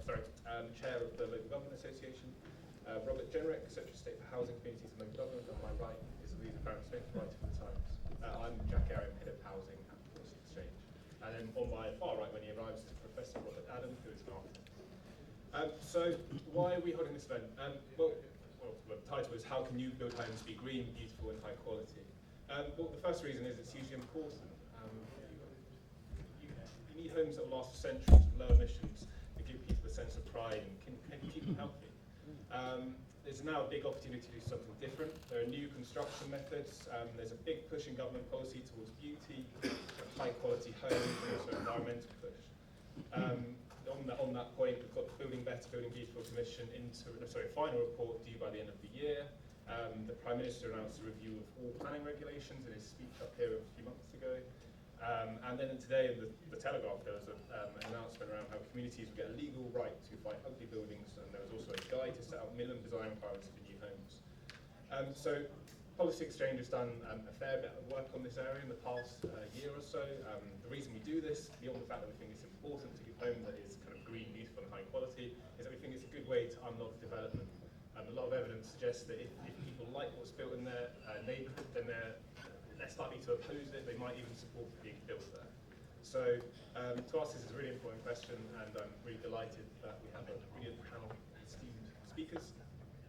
Chair of the Local Government Association. Robert Jenrick, Secretary of State for Housing, Communities and Local Government. On my right is Louisa, Clarence-Smith, writer for the Times. I'm Jack Airey, Head of Housing at Policy Exchange. And then on my far right when he arrives is Professor Robert Adam, who is an architect. So why are we holding this event? Well, the title is How Can You Build Homes Be Green, Beautiful and High Quality? Well, the first reason is it's hugely important. You need homes that will last for centuries with low emissions, that give people a sense of pride and can keep them healthy. There's now a big opportunity to do something different. There are new construction methods. There's a big push in government policy towards beauty, high quality homes, and also environmental push. On that point, we've got the Building Better, Building Beautiful Commission final report due by the end of the year. The Prime Minister announced a review of all planning regulations in his speech up here a few months ago. And then today in the Telegraph there was an announcement around how communities would get a legal right to fight ugly buildings, and there was also a guide to set out minimum design requirements for new homes. So Policy Exchange has done a fair bit of work on this area in the past year or so. The reason we do this, beyond the fact that we think it's important to give a home that is kind of green, beautiful and high quality, is that we think it's a good way to unlock development. A lot of evidence suggests that if people like what's built in their neighbourhood, then they're less likely to oppose it. They might even support it being built there. So to us this is a really important question, and I'm really delighted that we have a brilliant panel of esteemed speakers,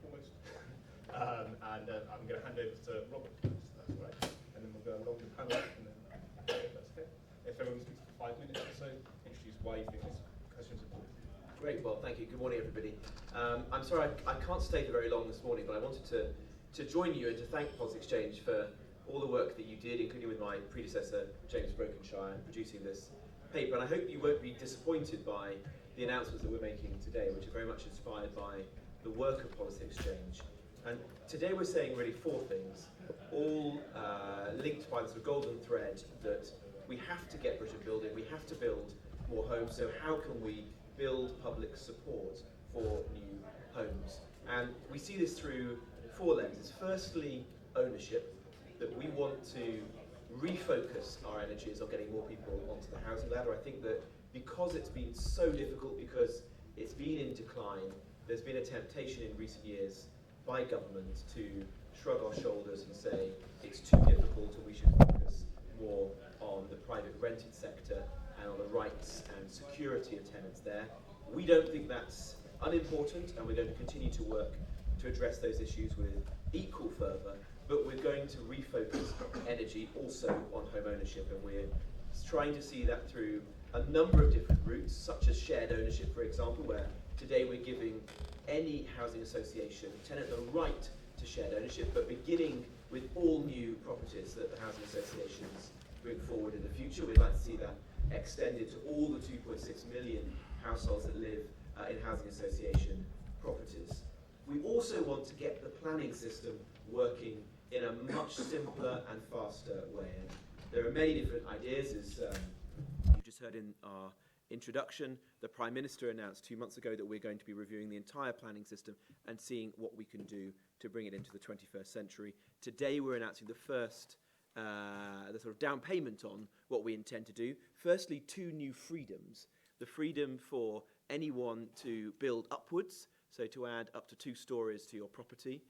almost. And I'm going to hand over to Robert first, that's all right. And then we'll go along the panel, and then that's okay. If everyone speaks for 5 minutes or so, introduce why you think this question is important. Great, well thank you. Good morning everybody. I'm sorry I can't stay for very long this morning, but I wanted to join you and to thank Policy Exchange for all the work that you did, including with my predecessor, James Brokenshire, in producing this paper. And I hope you won't be disappointed by the announcements that we're making today, which are very much inspired by the work of Policy Exchange. And today we're saying really 4 things, all linked by the sort of golden thread that we have to get Britain building, we have to build more homes, so how can we build public support for new homes? And we see this through 4 lenses. Firstly, ownership. That we want to refocus our energies on getting more people onto the housing ladder. I think that because it's been so difficult, because it's been in decline, there's been a temptation in recent years by government to shrug our shoulders and say it's too difficult and we should focus more on the private rented sector and on the rights and security of tenants there. We don't think that's unimportant, and we're going to continue to work to address those issues with equal fervour. But we're going to refocus energy also on home ownership, and we're trying to see that through a number of different routes, such as shared ownership, for example, where today we're giving any housing association tenant the right to shared ownership, but beginning with all new properties that the housing associations bring forward in the future. We'd like to see that extended to all the 2.6 million households that live in housing association properties. We also want to get the planning system working in a much simpler and faster way. And there are many different ideas, as you just heard in our introduction. The Prime Minister announced 2 months ago that we're going to be reviewing the entire planning system and seeing what we can do to bring it into the 21st century. Today we're announcing the first, the sort of down payment on what we intend to do. Firstly, 2 new freedoms. The freedom for anyone to build upwards, so to add up to 2 stories to your property,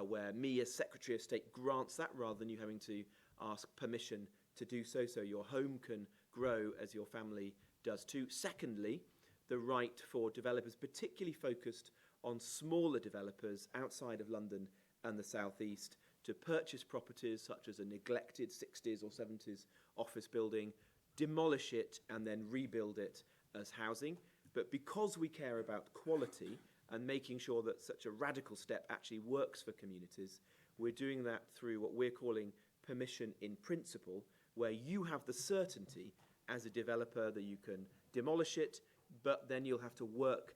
where me as Secretary of State grants that rather than you having to ask permission to do so, so your home can grow as your family does too. Secondly, the right for developers, particularly focused on smaller developers outside of London and the South East, to purchase properties such as a neglected 60s or 70s office building, demolish it and then rebuild it as housing. But because we care about quality and making sure that such a radical step actually works for communities, we're doing that through what we're calling permission in principle, where you have the certainty as a developer that you can demolish it, but then you'll have to work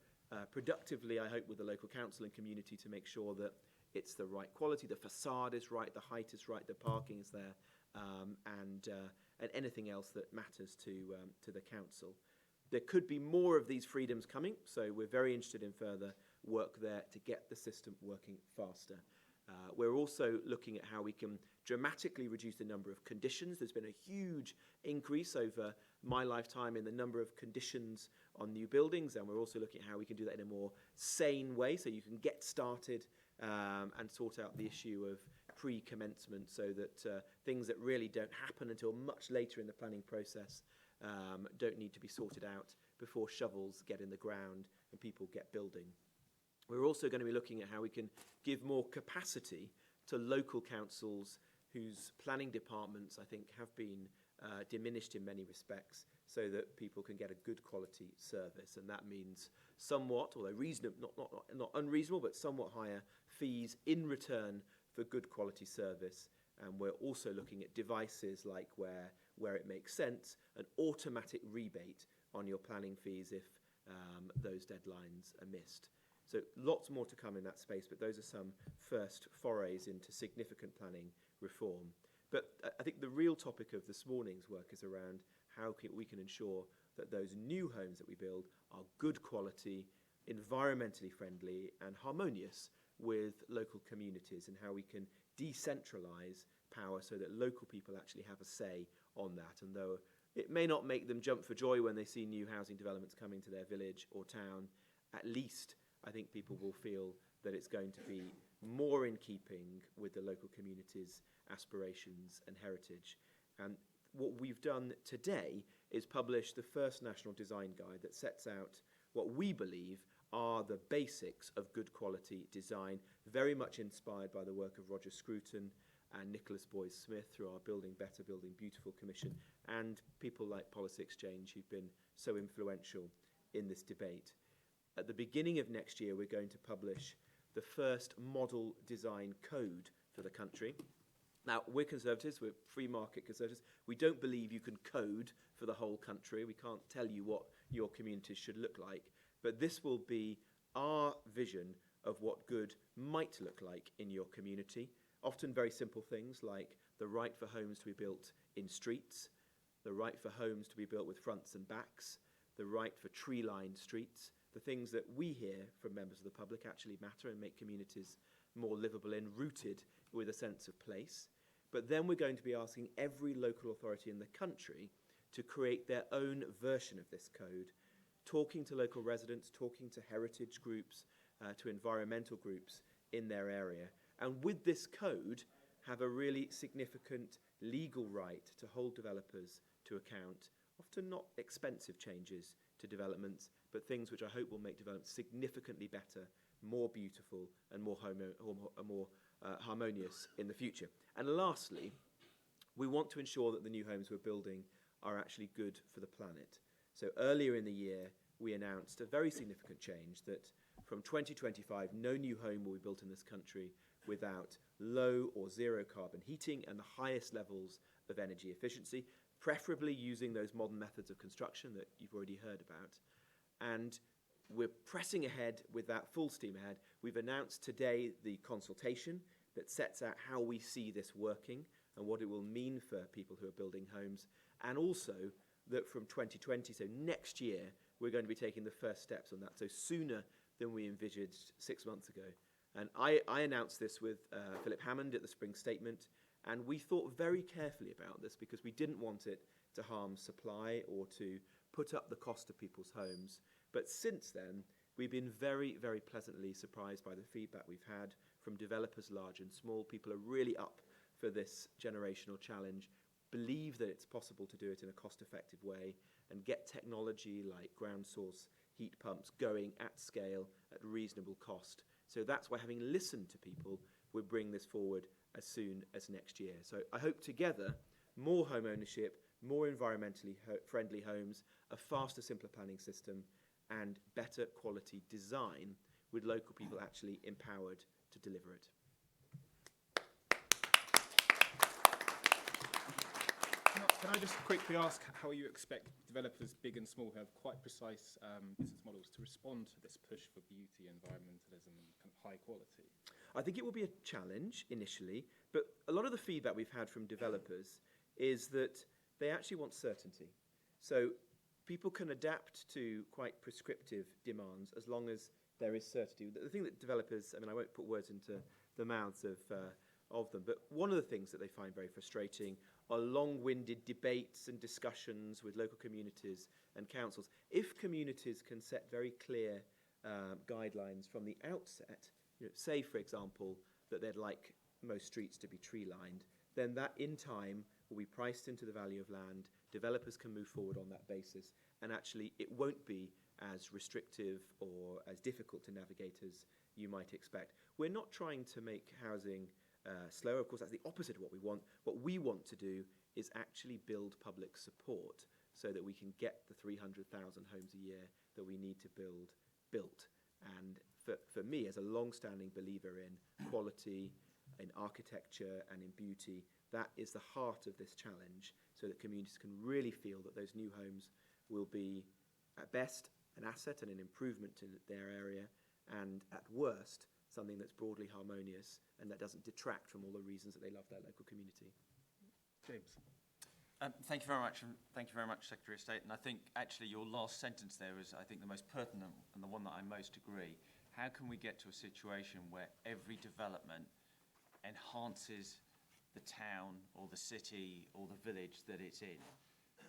productively, I hope, with the local council and community to make sure that it's the right quality, the facade is right, the height is right, the parking is there, and anything else that matters to the council. There could be more of these freedoms coming, so we're very interested in further work there to get the system working faster. We're also looking at how we can dramatically reduce the number of conditions. There's been a huge increase over my lifetime in the number of conditions on new buildings, and we're also looking at how we can do that in a more sane way, so you can get started and sort out the issue of pre-commencement, so that things that really don't happen until much later in the planning process don't need to be sorted out before shovels get in the ground and people get building. We're also going to be looking at how we can give more capacity to local councils whose planning departments, I think, have been diminished in many respects, so that people can get a good quality service. And that means somewhat, although reasonable, not unreasonable, but somewhat higher fees in return for good quality service. And we're also looking at devices like where it makes sense, an automatic rebate on your planning fees if those deadlines are missed. So lots more to come in that space, but those are some first forays into significant planning reform. But I think the real topic of this morning's work is around how we can ensure that those new homes that we build are good quality, environmentally friendly, and harmonious with local communities, and how we can decentralise power so that local people actually have a say on that. And though it may not make them jump for joy when they see new housing developments coming to their village or town, at least I think people will feel that it's going to be more in keeping with the local community's aspirations and heritage. And what we've done today is publish the first national design guide that sets out what we believe are the basics of good quality design, very much inspired by the work of Roger Scruton and Nicholas Boys-Smith through our Building Better, Building Beautiful Commission, and people like Policy Exchange who've been so influential in this debate. At the beginning of next year, we're going to publish the first model design code for the country. Now, we're Conservatives, we're free market Conservatives. We don't believe you can code for the whole country. We can't tell you what your communities should look like. But this will be our vision of what good might look like in your community. Often very simple things like the right for homes to be built in streets, the right for homes to be built with fronts and backs, the right for tree-lined streets. The things that we hear from members of the public actually matter and make communities more livable and rooted with a sense of place. But then we're going to be asking every local authority in the country to create their own version of this code, talking to local residents, talking to heritage groups, to environmental groups in their area. And with this code, have a really significant legal right to hold developers to account, often not expensive changes to developments, but things which I hope will make developments significantly better, more beautiful, and more harmonious in the future. And lastly, we want to ensure that the new homes we're building are actually good for the planet. So earlier in the year, we announced a very significant change that from 2025, no new home will be built in this country without low or zero carbon heating and the highest levels of energy efficiency, preferably using those modern methods of construction that you've already heard about. And we're pressing ahead with that full steam ahead. We've announced today the consultation that sets out how we see this working and what it will mean for people who are building homes, and also that from 2020, so next year, we're going to be taking the first steps on that, so sooner than we envisaged 6 months ago. And I announced this with Philip Hammond at the Spring Statement, and we thought very carefully about this because we didn't want it to harm supply or to put up the cost of people's homes. But since then, we've been very, very pleasantly surprised by the feedback we've had from developers large and small. People are really up for this generational challenge, believe that it's possible to do it in a cost-effective way, and get technology like ground source heat pumps going at scale at reasonable cost. So that's why, having listened to people, we'll bring this forward as soon as next year. So I hope together, more home ownership, more environmentally friendly homes, a faster, simpler planning system, and better quality design with local people actually empowered to deliver it. Can I just quickly ask how you expect developers, big and small, who have quite precise business models, to respond to this push for beauty, environmentalism, and kind of high quality? I think it will be a challenge initially, but a lot of the feedback we've had from developers is that they actually want certainty. So people can adapt to quite prescriptive demands as long as there is certainty. The thing that developers, I mean, I won't put words into the mouths of of them. But one of the things that they find very frustrating are long-winded debates and discussions with local communities and councils. If communities can set very clear guidelines from the outset, say, for example, that they'd like most streets to be tree-lined, then that in time will be priced into the value of land, developers can move forward on that basis, and actually it won't be as restrictive or as difficult to navigate as you might expect. We're not trying to make housing slower. Of course, that's the opposite of what we want. What we want to do is actually build public support so that we can get the 300,000 homes a year that we need to build built. And for me, as a long-standing believer in quality, in architecture and in beauty, that is the heart of this challenge, so that communities can really feel that those new homes will be, at best, an asset and an improvement to their area, and at worst, something that's broadly harmonious and that doesn't detract from all the reasons that they love their local community. James. Thank you very much, and thank you very much, Secretary of State. And I think actually your last sentence there is, I think, the most pertinent and the one that I most agree. How can we get to a situation where every development enhances the town or the city or the village that it's in?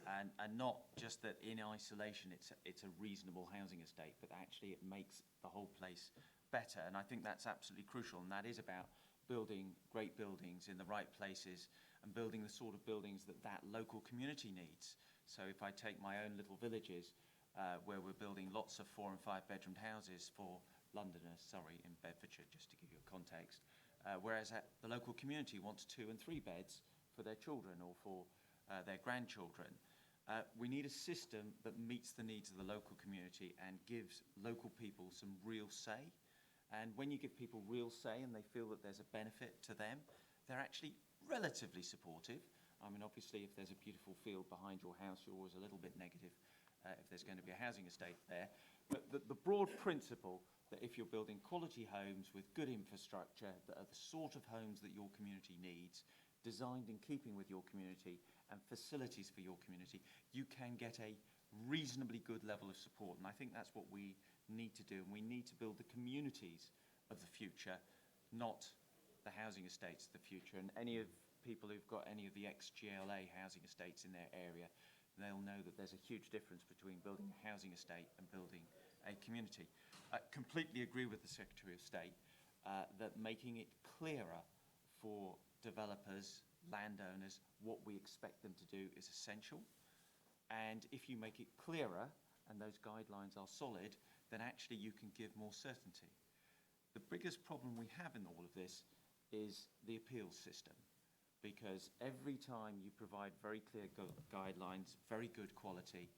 And not just that in isolation it's a reasonable housing estate, but actually it makes the whole place better. And I think that's absolutely crucial, and that is about building great buildings in the right places and building the sort of buildings that that local community needs. So if I take my own little villages where we're building lots of 4 and 5 bedroomed houses for Londoners, in Bedfordshire, just to give you a context, whereas the local community wants 2 and 3 beds for their children or for their grandchildren. We need a system that meets the needs of the local community and gives local people some real say. And when you give people real say and they feel that there's a benefit to them, they're actually relatively supportive. I mean, obviously, if there's a beautiful field behind your house, you're always a little bit negative if there's going to be a housing estate there. But the broad principle that if you're building quality homes with good infrastructure that are the sort of homes that your community needs, designed in keeping with your community and facilities for your community, you can get a reasonably good level of support. And I think that's what we need to do. And we need to build the communities of the future, not the housing estates of the future. And any of people who've got any of the ex-GLA housing estates in their area, they'll know that there's a huge difference between building a housing estate and building a community. I completely agree with the Secretary of State that making it clearer for developers, landowners, what we expect them to do is essential. And if you make it clearer and those guidelines are solid, then actually you can give more certainty. The biggest problem we have in all of this is the appeals system, because every time you provide very clear guidelines, very good quality,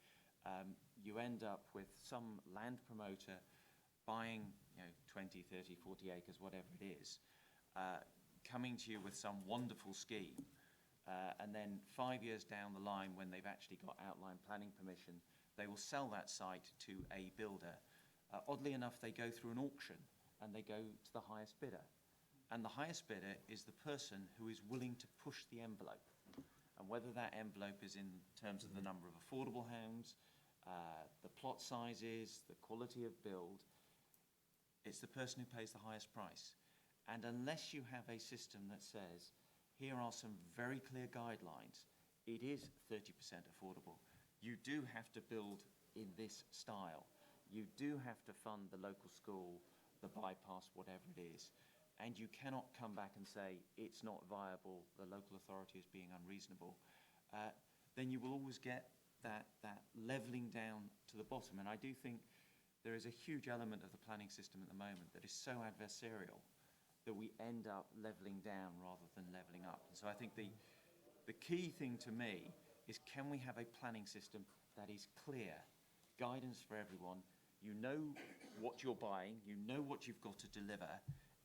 you end up with some land promoter buying 20, 30, 40 acres, whatever it is, coming to you with some wonderful scheme, and then 5 years down the line, when they've actually got outline planning permission, they will sell that site to a builder. Oddly enough, they go through an auction and they go to the highest bidder. And the highest bidder is the person who is willing to push the envelope. And whether that envelope is in terms of the number of affordable homes, the plot sizes, the quality of build, it's the person who pays the highest price. And unless you have a system that says, here are some very clear guidelines, it is 30% affordable. You do have to build in this style. You do have to fund the local school, the bypass, whatever it is. And you cannot come back and say, it's not viable, the local authority is being unreasonable. Then you will always get that levelling down to the bottom. And I do think there is a huge element of the planning system at the moment that is so adversarial that we end up levelling down rather than levelling up. And so I think the key thing to me is, can we have a planning system that is clear, guidance for everyone, you know what you're buying, you know what you've got to deliver,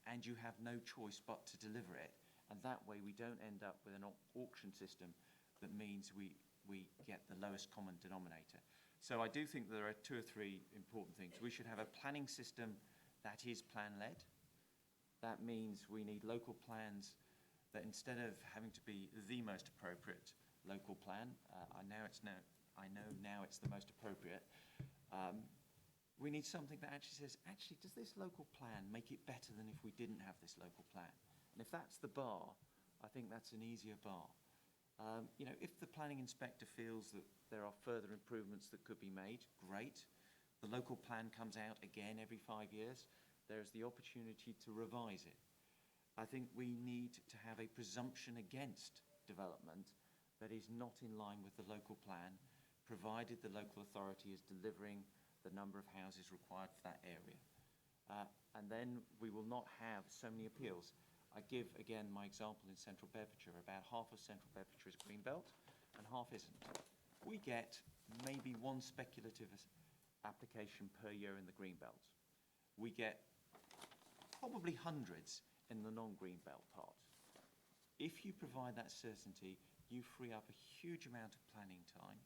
and you have no choice but to deliver it. And that way we don't end up with an auction system that means we get the lowest common denominator. So I do think there are 2 or 3 important things. We should have a planning system that is plan-led. That means we need local plans that, instead of having to be the most appropriate local plan, I know now it's the most appropriate, we need something that actually says, actually, does this local plan make it better than if we didn't have this local plan? And if that's the bar, I think that's an easier bar. If the planning inspector feels that there are further improvements that could be made, great. The local plan comes out again every 5 years. There's the opportunity to revise it. I think we need to have a presumption against development that is not in line with the local plan, provided the local authority is delivering the number of houses required for that area. And then we will not have so many appeals. I give, again, my example in central Bedfordshire. About half of central Bedfordshire is greenbelt and half isn't. We get maybe one speculative application per year in the greenbelt. We get probably hundreds in the non-greenbelt part. If you provide that certainty, you free up a huge amount of planning time.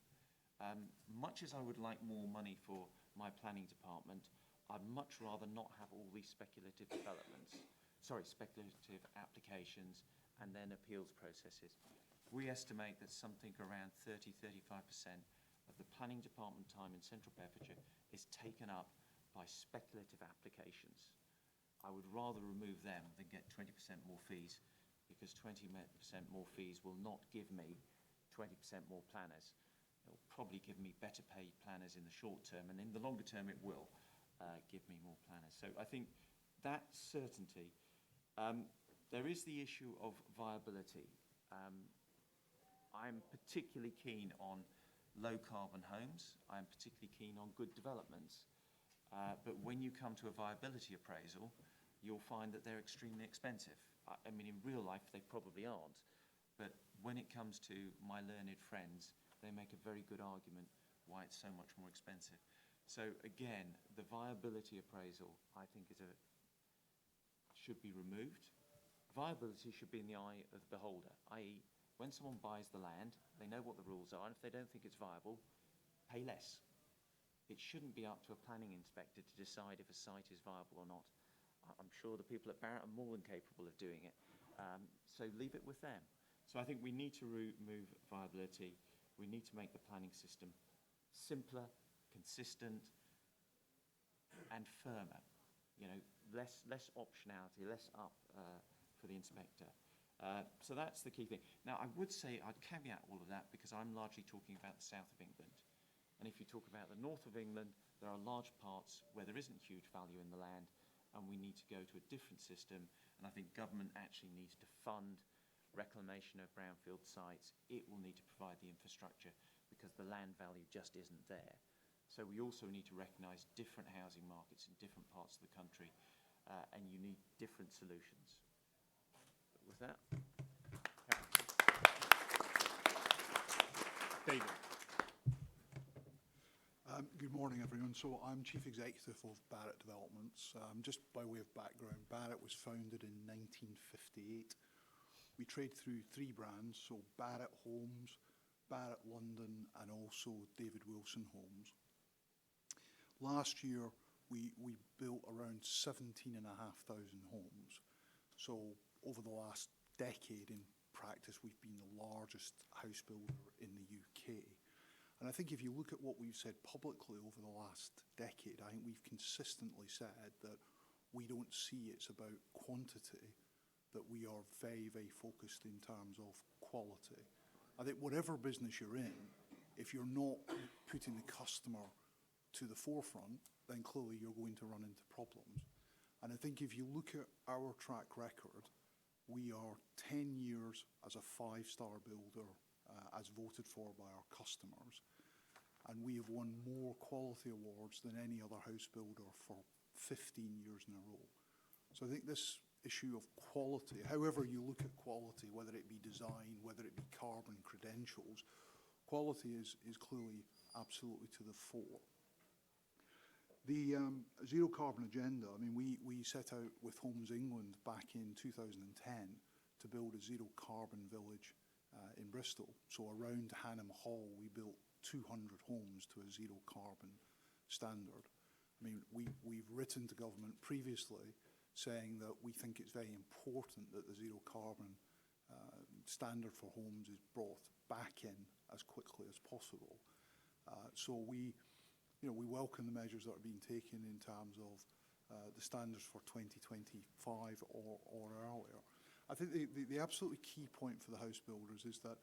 Much as I would like more money for my planning department, I'd much rather not have all these speculative applications and then appeals processes. We estimate that something around 30–35% of the planning department time in central Bedfordshire is taken up by speculative applications. I would rather remove them than get 20% more fees, because 20% more fees will not give me 20% more planners. It will probably give me better paid planners in the short term, and in the longer term it will give me more planners. So I think that certainty. There is the issue of viability. I'm particularly keen on low carbon homes. I'm particularly keen on good developments. But when you come to a viability appraisal, you'll find that they're extremely expensive. I mean, in real life, they probably aren't. But when it comes to my learned friends, they make a very good argument why it's so much more expensive. So again, the viability appraisal, I think, should be removed. Viability should be in the eye of the beholder, i.e., when someone buys the land, they know what the rules are, and if they don't think it's viable, pay less. It shouldn't be up to a planning inspector to decide if a site is viable or not. I'm sure the people at Barratt are more than capable of doing it. So leave it with them. So I think we need to remove viability. We need to make the planning system simpler, consistent, and firmer. Less optionality, less up for the inspector. So that's the key thing. Now, I would say I'd caveat all of that because I'm largely talking about the south of England. And if you talk about the north of England, there are large parts where there isn't huge value in the land, and we need to go to a different system. And I think government actually needs to fund reclamation of brownfield sites. It will need to provide the infrastructure because the land value just isn't there. So we also need to recognise different housing markets in different parts of the country, and you need different solutions. But with that, David. Good morning, everyone. So I'm Chief Executive of Barratt Developments. Just by way of background, Barratt was founded in 1958. We trade through 3 brands, so Barratt Homes, Barratt London, and also David Wilson Homes. Last year, we built around 17,500 homes. So over the last decade, in practice, we've been the largest house builder in the UK. And I think if you look at what we've said publicly over the last decade, I think we've consistently said that we don't see it's about quantity, that we are very, very focused in terms of quality. I think whatever business you're in, if you're not putting the customer to the forefront, then clearly you're going to run into problems. And I think if you look at our track record, we are 10 years as a 5-star builder, as voted for by our customers. And we have won more quality awards than any other house builder for 15 years in a row. So I think this issue of quality, however you look at quality, whether it be design, whether it be carbon credentials, quality is clearly absolutely to the fore. The zero carbon agenda, I mean, we set out with Homes England back in 2010 to build a zero carbon village in Bristol. So around Hannam Hall, we built 200 homes to a zero carbon standard. I mean, we've written to government previously saying that we think it's very important that the zero carbon standard for homes is brought back in as quickly as possible. So we welcome the measures that are being taken in terms of the standards for 2025 or earlier. I think the absolutely key point for the house builders is that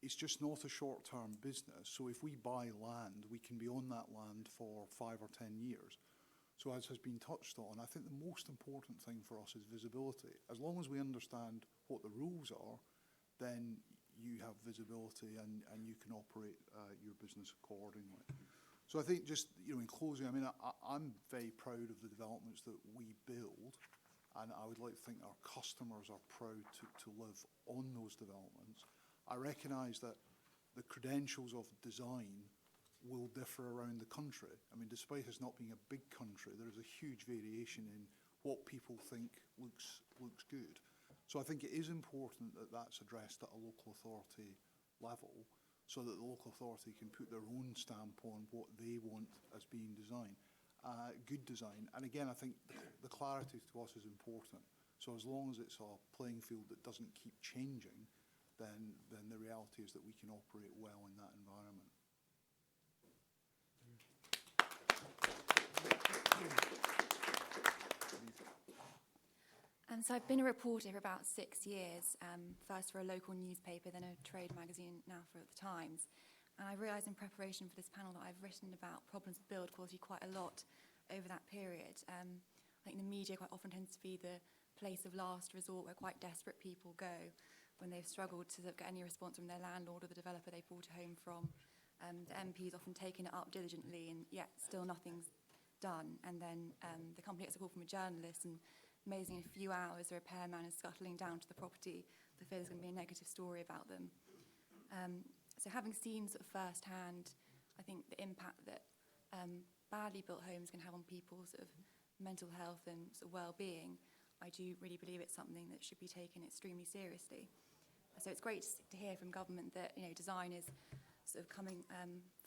it's just not a short-term business. So if we buy land, we can be on that land for 5 or 10 years. So as has been touched on, I think the most important thing for us is visibility. As long as we understand what the rules are, then you have visibility and you can operate your business accordingly. So I think just, in closing, I mean, I'm very proud of the developments that we build, and I would like to think our customers are proud to live on those developments. I recognise that the credentials of design will differ around the country. I mean, despite us not being a big country, there is a huge variation in what people think looks good. So I think it is important that that's addressed at a local authority level, so that the local authority can put their own stamp on what they want as being design, good design. And again, I think the clarity to us is important. So as long as it's a playing field that doesn't keep changing, then the reality is that we can operate well in that environment. So I've been a reporter for about 6 years, first for a local newspaper, then a trade magazine, now for The Times. And I realised in preparation for this panel that I've written about problems with build quality quite a lot over that period. I think the media quite often tends to be the place of last resort where quite desperate people go when they've struggled to get any response from their landlord or the developer they bought a home from. The MP's often taken it up diligently and yet still nothing's done. And then the company gets a call from a journalist and amazing, in a few hours, the repairman is scuttling down to the property. The fear there's going to be a negative story about them. So having seen sort of firsthand, I think the impact that badly built homes can have on people's sort of mental health and sort of well-being, I do really believe it's something that should be taken extremely seriously. So it's great to hear from government that design is sort of coming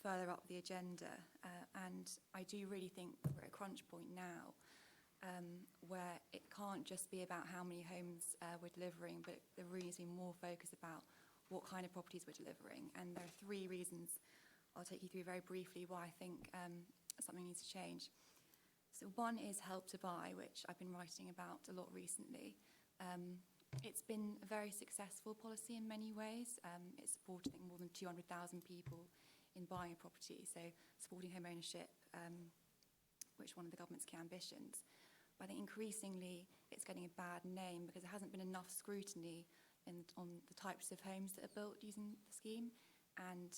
further up the agenda, and I do really think we're at a crunch point now. Where it can't just be about how many homes we're delivering, but there really needs to be more focus about what kind of properties we're delivering. And there are 3 reasons I'll take you through very briefly why I think something needs to change. So one is Help to Buy, which I've been writing about a lot recently. It's been a very successful policy in many ways. It's supported, I think, more than 200,000 people in buying a property, so supporting home ownership, which is one of the government's key ambitions. But I think increasingly it's getting a bad name because there hasn't been enough scrutiny on the types of homes that are built using the scheme. And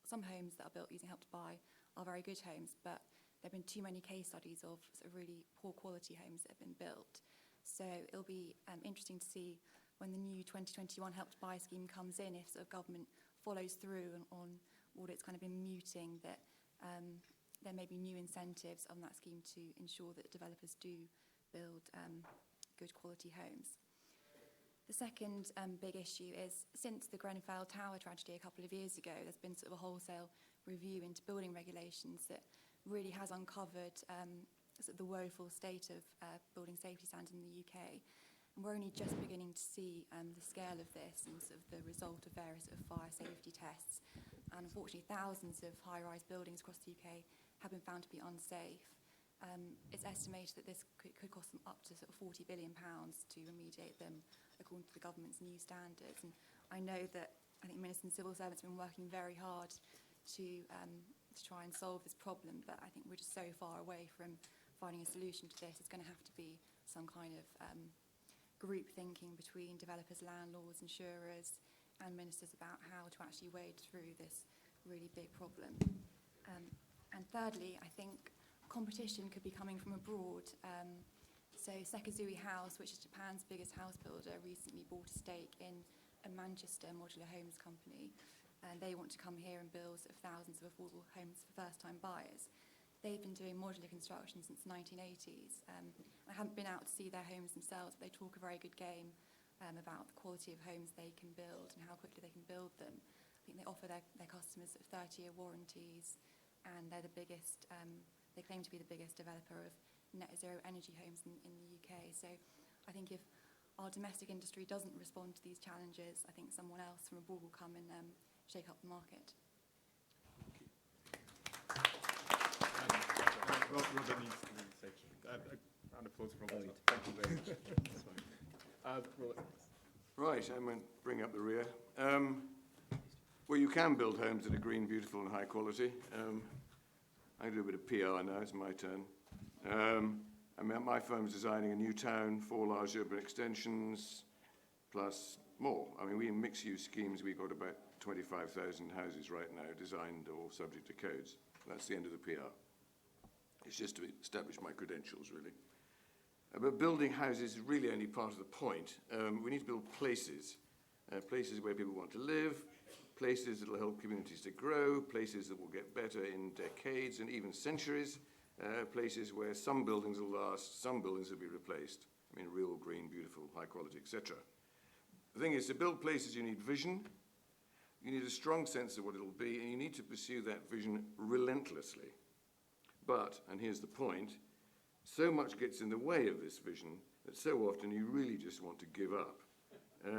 some homes that are built using Help to Buy are very good homes, but there have been too many case studies of sort of really poor quality homes that have been built. So it'll be interesting to see when the new 2021 Help to Buy scheme comes in, if sort of government follows through on what it's kind of been muting, that there may be new incentives on that scheme to ensure that developers do build good quality homes. The second big issue is, since the Grenfell Tower tragedy a couple of years ago, there's been sort of a wholesale review into building regulations that really has uncovered sort of the woeful state of building safety standards in the UK. And we're only just beginning to see the scale of this and sort of the result of various sort of fire safety tests. And unfortunately, thousands of high-rise buildings across the UK have been found to be unsafe. It's estimated that this could cost them up to sort of £40 billion to remediate them, according to the government's new standards. And I know that I think ministers and civil servants have been working very hard to try and solve this problem, but I think we're just so far away from finding a solution to this. It's going to have to be some kind of group thinking between developers, landlords, insurers, and ministers about how to actually wade through this really big problem. And thirdly, I think competition could be coming from abroad. So Sekizui House, which is Japan's biggest house builder, recently bought a stake in a Manchester modular homes company. And they want to come here and build sort of thousands of affordable homes for first-time buyers. They've been doing modular construction since the 1980s. I haven't been out to see their homes themselves, but they talk a very good game about the quality of homes they can build and how quickly they can build them. I think they offer their customers 30-year warranties, and they're the biggest, they claim to be the biggest developer of net zero energy homes in the UK. So I think if our domestic industry doesn't respond to these challenges, I think someone else from abroad will come and shake up the market. Robert needs to say a round of applause for Robert. Thank you very much. Right, I'm going to bring up the rear. Well, you can build homes that are green, beautiful, and high quality. I do a bit of PR now, it's my turn. I mean, my firm's designing a new town, 4 large urban extensions, plus more. I mean, we in mixed-use schemes, we've got about 25,000 houses right now designed or subject to codes. That's the end of the PR. It's just to establish my credentials, really. But building houses is really only part of the point. We need to build places, places where people want to live, places that will help communities to grow, places that will get better in decades and even centuries, places where some buildings will last, some buildings will be replaced. I mean, real, green, beautiful, high quality, etc. The thing is, to build places, you need vision, you need a strong sense of what it'll be, and you need to pursue that vision relentlessly. But, and here's the point, so much gets in the way of this vision that so often you really just want to give up.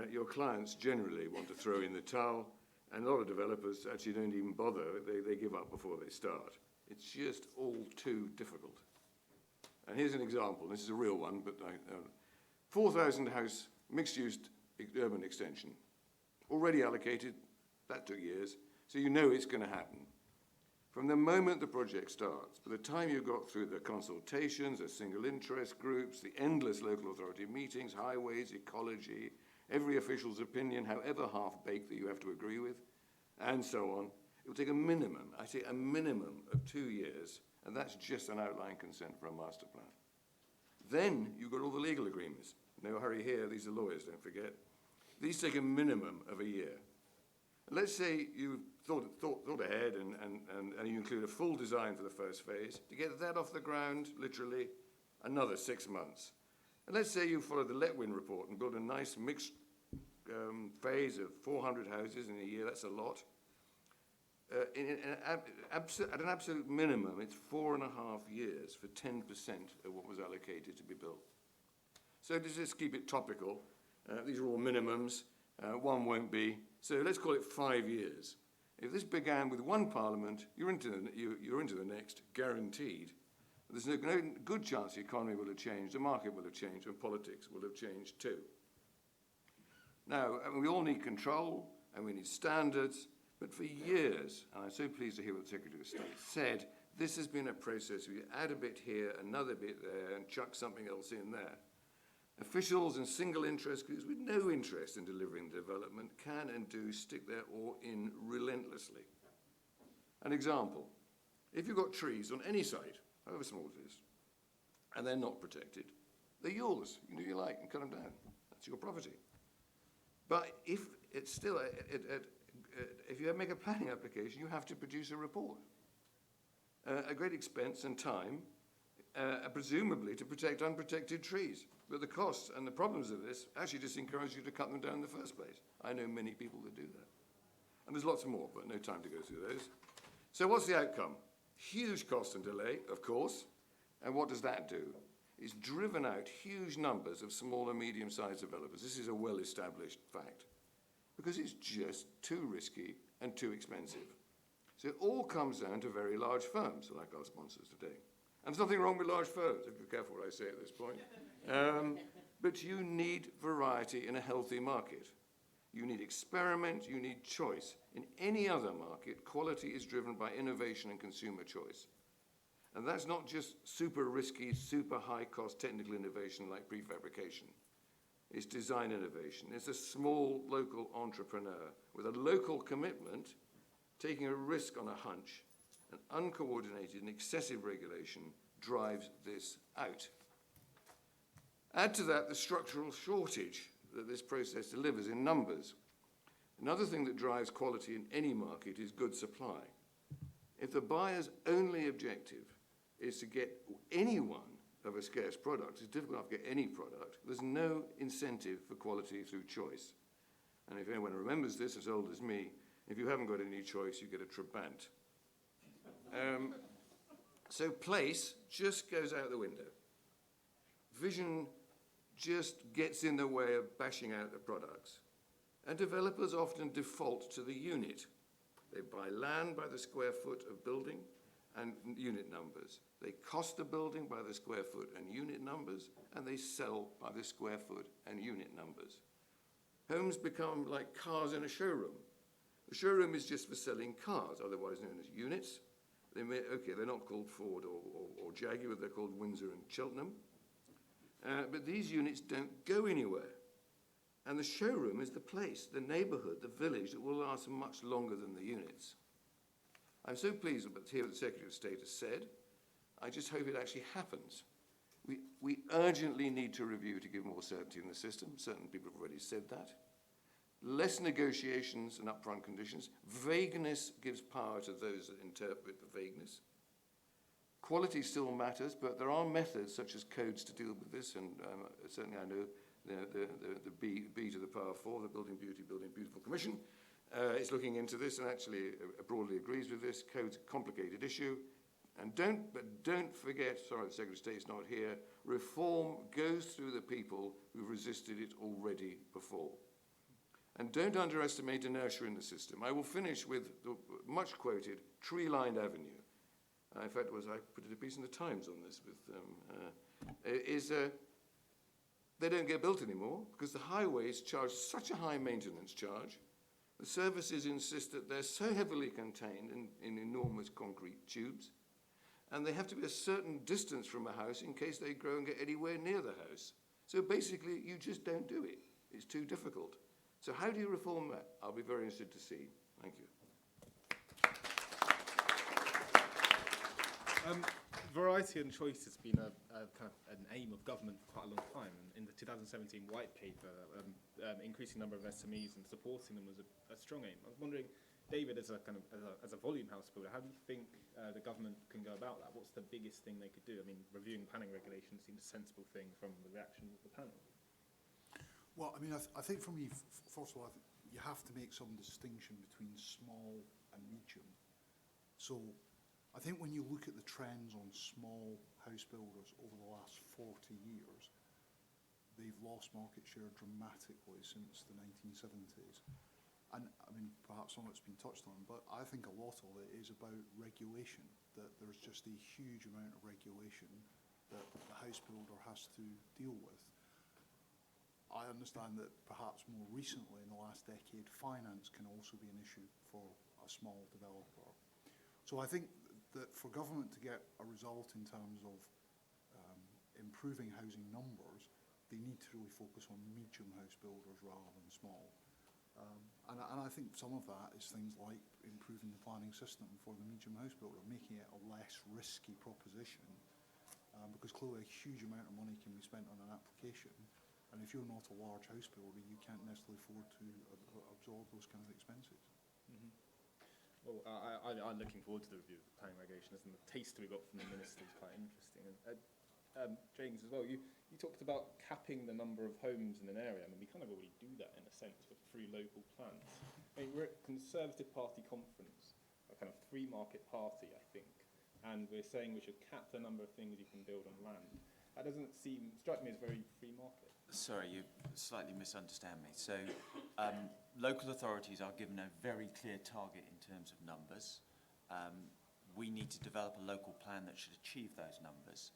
Your clients generally want to throw in the towel, and a lot of developers actually don't even bother. They give up before they start. It's just all too difficult. And here's an example. This is a real one, but 4,000 house mixed-use urban extension. Already allocated, that took years, so you know it's going to happen. From the moment the project starts, by the time you got through the consultations, the single interest groups, the endless local authority meetings, highways, ecology, every official's opinion, however half-baked that you have to agree with, and so on, it will take a minimum, I say a minimum of 2 years, and that's just an outline consent for a master plan. Then you've got all the legal agreements. No hurry here, these are lawyers, don't forget. These take a minimum of a year. Let's say you thought ahead and you include a full design for the first phase. To get that off the ground, literally, another 6 months. And let's say you follow the Letwin report and build a nice mixed phase of 400 houses in a year. That's a lot. At an absolute minimum, it's 4.5 years for 10% of what was allocated to be built. So to just keep it topical, these are all minimums. One won't be. So let's call it 5 years. If this began with one parliament, you're into the next, guaranteed. There's no good chance the economy will have changed, the market will have changed, and politics will have changed too. Now, we all need control, and we need standards, but for years, and I'm so pleased to hear what the Secretary of State said, this has been a process where you add a bit here, another bit there, and chuck something else in there. Officials and single interest groups with no interest in delivering development can and do stick their oar in relentlessly. An example, if you've got trees on any site, however small it is, and they're not protected, they're yours. You can do what you like and cut them down. That's your property. But if it's still, if you make a planning application, you have to produce a report. A great expense and time, presumably to protect unprotected trees. But the costs and the problems of this actually just encourage you to cut them down in the first place. I know many people that do that. And there's lots more, but no time to go through those. So what's the outcome? Huge cost and delay, of course. And what does that do? It's driven out huge numbers of small and medium-sized developers. This is a well-established fact. Because it's just too risky and too expensive. So it all comes down to very large firms, like our sponsors today. And there's nothing wrong with large firms, if you're careful what I say at this point. But you need variety in a healthy market. You need experiment, you need choice. In any other market, quality is driven by innovation and consumer choice. And that's not just super risky, super high-cost technical innovation like prefabrication. It's design innovation. It's a small local entrepreneur with a local commitment, taking a risk on a hunch. And uncoordinated and excessive regulation drives this out. Add to that the structural shortage that this process delivers in numbers. Another thing that drives quality in any market is good supply. If the buyer's only objective is to get any one of a scarce product, it's difficult enough to get any product, there's no incentive for quality through choice. And if anyone remembers this as old as me, if you haven't got any choice, you get a trabant. So place just goes out the window. Vision just gets in the way of bashing out the products. And developers often default to the unit. They buy land by the square foot of building, and unit numbers. They cost the building by the square foot and unit numbers, and they sell by the square foot and unit numbers. Homes become like cars in a showroom. The showroom is just for selling cars, otherwise known as units. They're not called Ford or Jaguar, they're called Windsor and Cheltenham. But these units don't go anywhere. And the showroom is the place, the neighbourhood, the village that will last much longer than the units. I'm so pleased to hear what the Secretary of State has said. I just hope it actually happens. We urgently need to review to give more certainty in the system. Certain people have already said that. Less negotiations and upfront conditions. Vagueness gives power to those that interpret the vagueness. Quality still matters, but there are methods such as codes to deal with this, and certainly I know the B to the power 4, the Building Beautiful Commission, is looking into this and actually broadly agrees with this. Code's a complicated issue. And don't forget, sorry, the Secretary of State's not here, reform goes through the people who've resisted it already before. And don't underestimate inertia in the system. I will finish with the much quoted tree-lined avenue. In fact, I put a piece in the Times on this they don't get built anymore because the highways charge such a high maintenance charge. The services insist that they're so heavily contained in enormous concrete tubes, and they have to be a certain distance from a house in case they grow and get anywhere near the house. So basically, you just don't do it. It's too difficult. So how do you reform that? I'll be very interested to see. Thank you. Variety and choice has been a kind of an aim of government for quite a long time. And in the 2017 white paper, increasing number of SMEs and supporting them was a strong aim. I was wondering, David, as a volume house builder, how do you think the government can go about that? What's the biggest thing they could do? I mean, reviewing planning regulations seems a sensible thing from the reaction of the panel. Well, I mean, I think for me, first of all, I think you have to make some distinction between small and medium. So I think when you look at the trends on small house builders over the last 40 years, they've lost market share dramatically since the 1970s. And I mean, perhaps some of it's been touched on, but I think a lot of it is about regulation, that there's just a huge amount of regulation that the house builder has to deal with. I understand that perhaps more recently, in the last decade, finance can also be an issue for a small developer. So I think that for government to get a result in terms of improving housing numbers, they need to really focus on medium house builders rather than small. And I think some of that is things like improving the planning system for the medium house builder, making it a less risky proposition, because clearly a huge amount of money can be spent on an application. And if you're not a large house builder, you can't necessarily afford to absorb those kind of expenses. Mm-hmm. Well, I'm looking forward to the review of the planning regulations, and the taste we got from the minister is quite interesting. And James, as well, you talked about capping the number of homes in an area. I mean, we kind of already do that in a sense through local plans. I mean, we're at Conservative Party conference, a kind of free market party, I think, and we're saying we should cap the number of things you can build on land. That doesn't strike me as very free market. Sorry, you slightly misunderstand me. So local authorities are given a very clear target in terms of numbers. We need to develop a local plan that should achieve those numbers.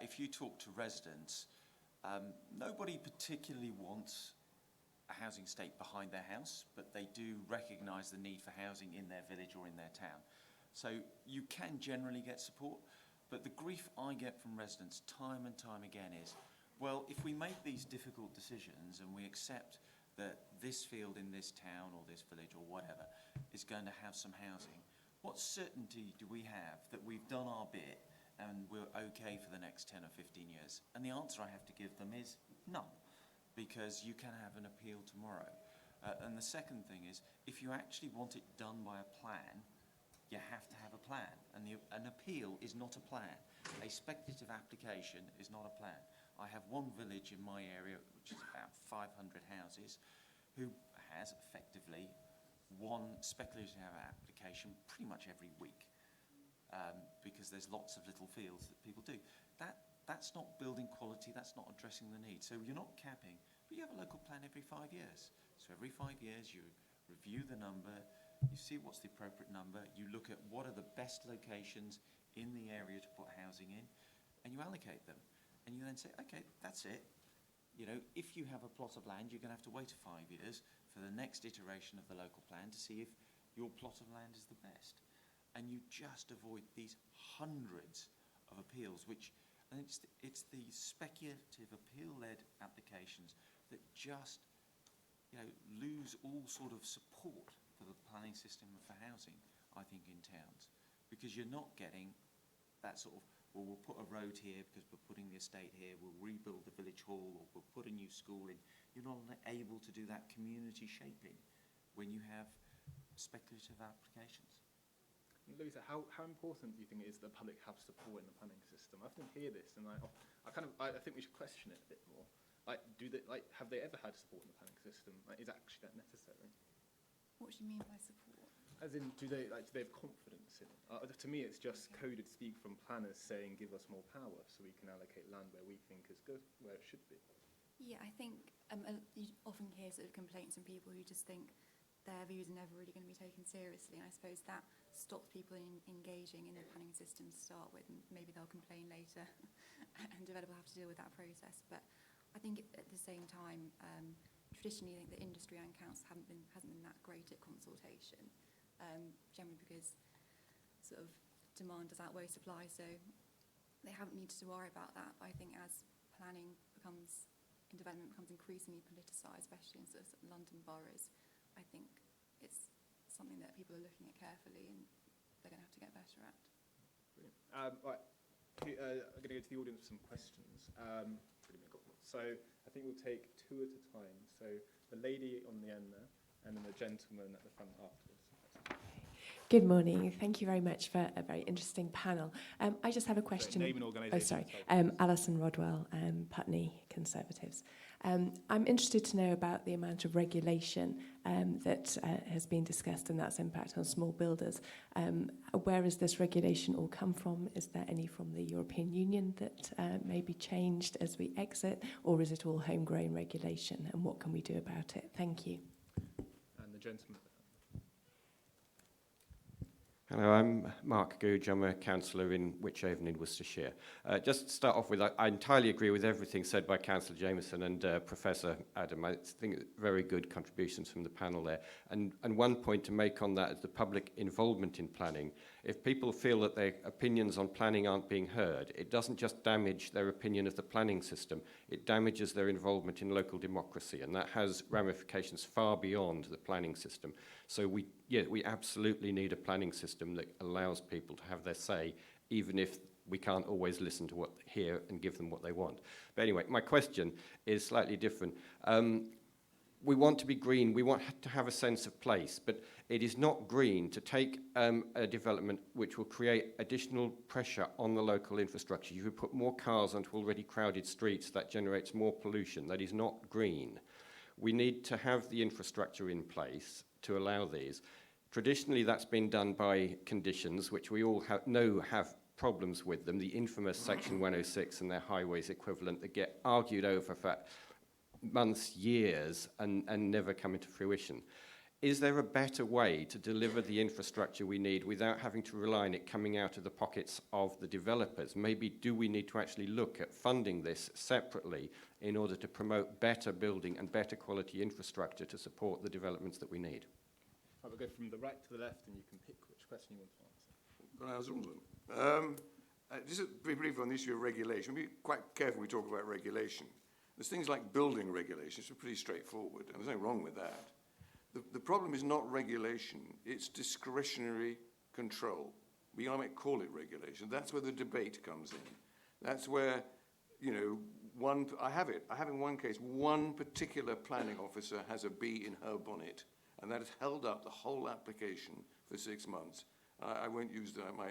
If you talk to residents, nobody particularly wants a housing estate behind their house, but they do recognise the need for housing in their village or in their town. So you can generally get support, but the grief I get from residents time and time again is, well, if we make these difficult decisions and we accept that this field in this town or this village or whatever is going to have some housing, what certainty do we have that we've done our bit and we're okay for the next 10 or 15 years? And the answer I have to give them is none, because you can have an appeal tomorrow. And the second thing is, if you actually want it done by a plan, you have to have a plan. And an appeal is not a plan. A speculative application is not a plan. I have one village in my area, which is about 500 houses, who has effectively one speculative application pretty much every week, because there's lots of little fields that people do. That's not building quality, that's not addressing the need. So you're not capping, but you have a local plan every 5 years. So every 5 years you review the number, You see what's the appropriate number, you look at what are the best locations in the area to put housing in, and you allocate them. And you then say, okay, that's it. You know, if you have a plot of land, you're going to have to wait 5 years for the next iteration of the local plan to see if your plot of land is the best. And you just avoid these hundreds of appeals, which, and it's the speculative appeal-led applications that just, you know, lose all sort of support for the planning system and for housing, I think, in towns. Because you're not getting that sort of, well, we'll put a road here because we're putting the estate here, we'll rebuild the village hall, or we'll put a new school in. You're not able to do that community shaping when you have speculative applications. Louisa, how important do you think it is that the public have support in the planning system? I often hear this, and I think we should question it a bit more. Like, have they ever had support in the planning system? Like, is actually that necessary? What do you mean by support? As in, do they have confidence in it? To me, it's just coded speak from planners saying, give us more power so we can allocate land where we think is good, where it should be. Yeah, I think you often hear sort of complaints from people who just think their views are never really going to be taken seriously, and I suppose that stops people in engaging in the planning system to start with, and maybe they'll complain later and developer will have to deal with that process. But I think at the same time, traditionally, I think the industry and council hasn't been that great at consultation, generally because sort of demand does outweigh supply, so they haven't needed to worry about that. But I think as planning becomes, and development becomes increasingly politicised, especially in sort of London boroughs, I think it's something that people are looking at carefully and they're going to have to get better at. Brilliant. Right, I'm going to go to the audience for some questions. So I think we'll take 2 at a time. So the lady on the end there, and then the gentleman at the front afterwards. Good morning. Thank you very much for a very interesting panel. I just have a question. Name and organisation. Oh, sorry. Alison Rodwell, Putney Conservatives. I'm interested to know about the amount of regulation that has been discussed and that's impact on small builders. Where has this regulation all come from? Is there any from the European Union that may be changed as we exit, or is it all homegrown regulation, and what can we do about it? Thank you. And the gentleman. Hello, I'm Mark Googe. I'm a councillor in Wychavon in Worcestershire. Just to start off with, I entirely agree with everything said by Councillor Jamieson and Professor Adam. I think very good contributions from the panel there. And one point to make on that is the public involvement in planning. If people feel that their opinions on planning aren't being heard, it doesn't just damage their opinion of the planning system, it damages their involvement in local democracy, and that has ramifications far beyond the planning system. So we absolutely need a planning system that allows people to have their say, even if we can't always listen to hear and give them what they want. But anyway, my question is slightly different. We want to be green, we want to have a sense of place, but it is not green to take a development which will create additional pressure on the local infrastructure. You would put more cars onto already crowded streets, that generates more pollution. That is not green. We need to have the infrastructure in place to allow these. Traditionally, that's been done by conditions, which we all know have problems with them, the infamous Section 106 and their highways equivalent that get argued over for months, years, and never come into fruition. Is there a better way to deliver the infrastructure we need without having to rely on it coming out of the pockets of the developers? Maybe do we need to actually look at funding this separately in order to promote better building and better quality infrastructure to support the developments that we need? I will go from the right to the left, and you can pick which question you want to answer. Can I answer all of them? Just to be brief on the issue of regulation, be quite careful when we talk about regulation. There's things like building regulations, which are pretty straightforward, and there's nothing wrong with that. The problem is not regulation, it's discretionary control. We might call it regulation. That's where the debate comes in. That's where, you know, I have in one case, one particular planning officer has a bee in her bonnet, and that has held up the whole application for 6 months. I won't use my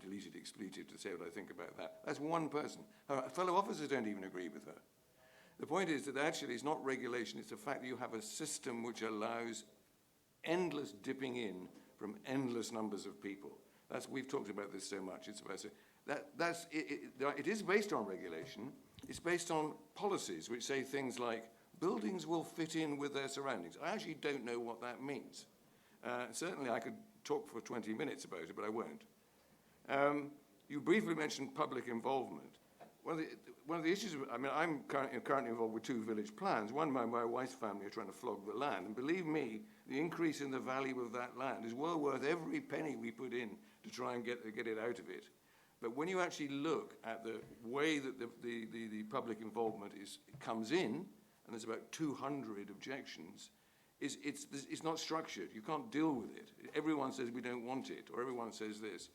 deleted expletive to say what I think about that. That's one person. Her fellow officers don't even agree with her. The point is that actually it's not regulation, it's the fact that you have a system which allows endless dipping in from endless numbers of people. We've talked about this so much. It's about it is based on regulation. It's based on policies which say things like buildings will fit in with their surroundings. I actually don't know what that means. Certainly I could talk for 20 minutes about it, but I won't. You briefly mentioned public involvement. One of the issues, I mean, I'm currently involved with 2 village plans. One, my wife's family are trying to flog the land. And believe me, the increase in the value of that land is well worth every penny we put in to try and get it out of it. But when you actually look at the way that the public involvement comes in, and there's about 200 objections, it's not structured. You can't deal with it. Everyone says we don't want it, or everyone says this.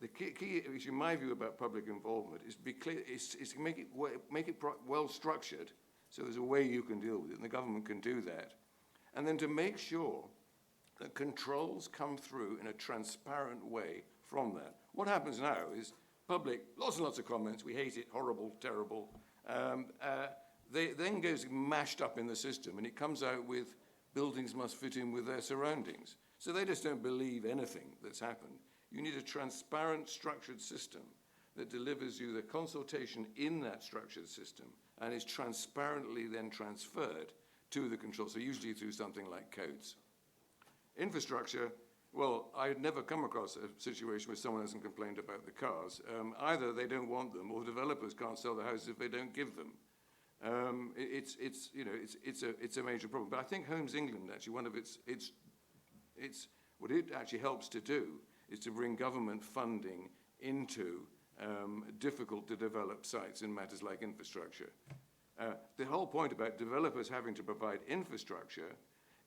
The key issue, in my view, about public involvement is be clear, is to make it well structured, so there's a way you can deal with it, and the government can do that. And then to make sure that controls come through in a transparent way from that. What happens now is public, lots and lots of comments, we hate it, horrible, terrible. They then goes mashed up in the system, and it comes out with buildings must fit in with their surroundings. So they just don't believe anything that's happened. You need a transparent, structured system that delivers you the consultation in that structured system and is transparently then transferred to the control, so usually through something like codes. Infrastructure, well, I'd never come across a situation where someone hasn't complained about the cars. Either they don't want them, or developers can't sell the houses if they don't give them. It's a major problem. But I think Homes England, actually, one of its what it actually helps to do is to bring government funding into difficult to develop sites in matters like infrastructure. The whole point about developers having to provide infrastructure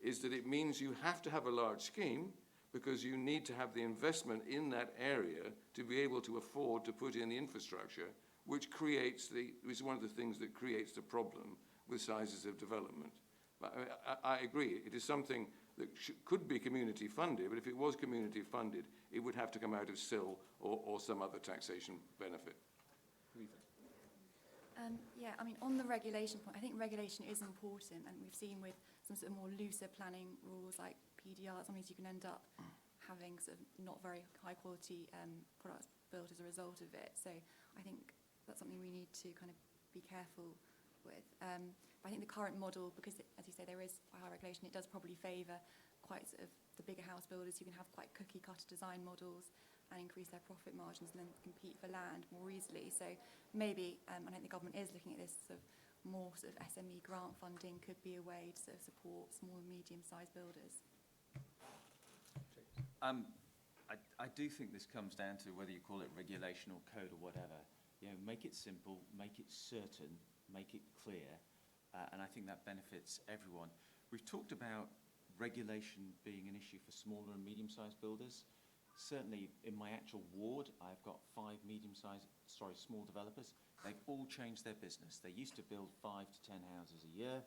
is that it means you have to have a large scheme because you need to have the investment in that area to be able to afford to put in the infrastructure, which is one of the things that creates the problem with sizes of development. But I agree, it is something that could be community funded, but if it was community funded, it would have to come out of Cllr or some other taxation benefit. Yeah, I mean, on the regulation point, I think regulation is important, and we've seen with some sort of more looser planning rules like PDR, sometimes you can end up having sort of not very high quality products built as a result of it. So I think that's something we need to kind of be careful with. But I think the current model, because as you say, there is high regulation, it does probably favour quite sort of the bigger house builders who can have quite cookie cutter design models and increase their profit margins and then compete for land more easily. So maybe, I think the government is looking at this sort of more sort of SME grant funding could be a way to sort of support small and medium-sized builders. I do think this comes down to whether you call it regulation or code or whatever. You know, make it simple, make it certain, make it clear, and I think that benefits everyone. We've talked about regulation being an issue for smaller and medium-sized builders. Certainly in my actual ward, I've got 5 small developers. They've all changed their business. They used to build 5 to 10 houses a year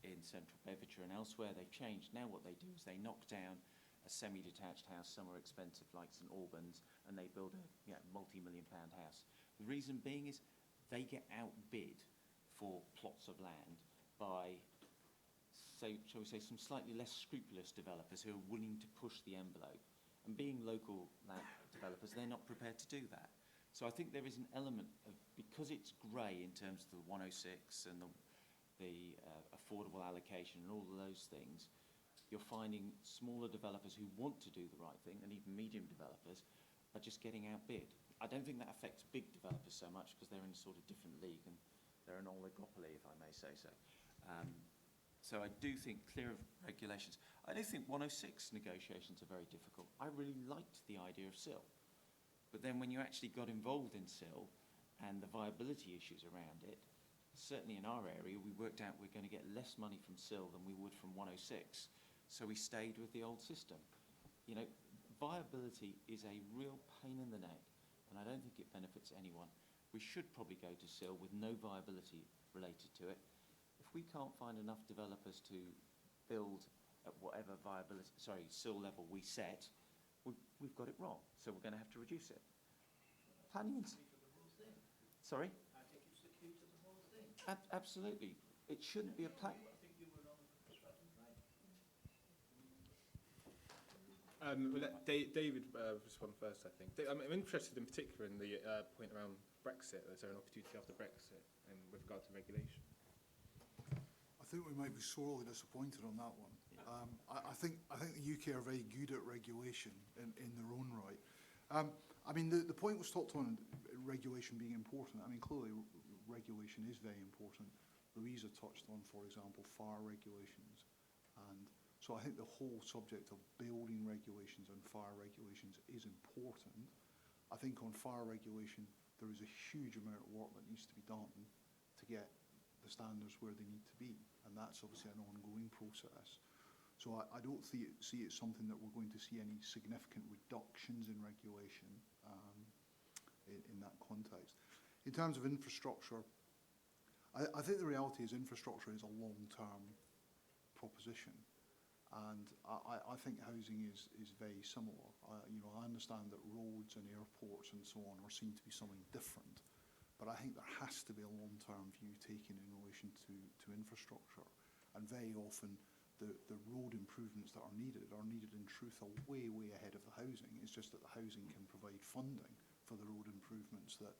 in central Bedfordshire and elsewhere. They've changed. Now what they do is they knock down a semi-detached house, somewhere expensive like St Albans, and they build a multi-million-pound house. The reason being is they get outbid for plots of land by, shall we say, some slightly less scrupulous developers who are willing to push the envelope. And being local land developers, they're not prepared to do that. So I think there is an element of, because it's grey in terms of the 106 and the affordable allocation and all of those things, you're finding smaller developers who want to do the right thing, and even medium developers, are just getting outbid. I don't think that affects big developers so much because they're in a sort of different league and they're an oligopoly, if I may say so. So I do think clear regulations. I do think 106 negotiations are very difficult. I really liked the idea of Cllr. But then when you actually got involved in Cllr and the viability issues around it, certainly in our area, we worked out we're going to get less money from Cllr than we would from 106. So we stayed with the old system. You know, viability is a real pain in the neck, and I don't think it benefits anyone. We should probably go to Cllr with no viability related to it. If we can't find enough developers to build at whatever Cllr level we set, we've got it wrong. So we're going to have to reduce it. Planning. Sorry? I think it's the key to the whole thing. Absolutely. It shouldn't be a plan. I think you were on the right. We'll let David respond first, I think. I'm interested in particular in the point around Brexit. Is there an opportunity after Brexit and with regard to regulation? I think we might be sorely disappointed on that one. I think the UK are very good at regulation in their own right. I mean, the point was talked on regulation being important. I mean, clearly regulation is very important. Louisa touched on, for example, fire regulations. And so I think the whole subject of building regulations and fire regulations is important. I think on fire regulation, there is a huge amount of work that needs to be done to get the standards where they need to be. And that's obviously an ongoing process. So I don't see it something that we're going to see any significant reductions in regulation in that context. In terms of infrastructure, I think the reality is infrastructure is a long-term proposition. And I think housing is very similar. You know, I understand that roads and airports and so on are seen to be something different, but I think there has to be a long-term view taken in relation to infrastructure. And very often, the road improvements that are needed in truth way ahead of the housing. It's just that the housing can provide funding for the road improvements that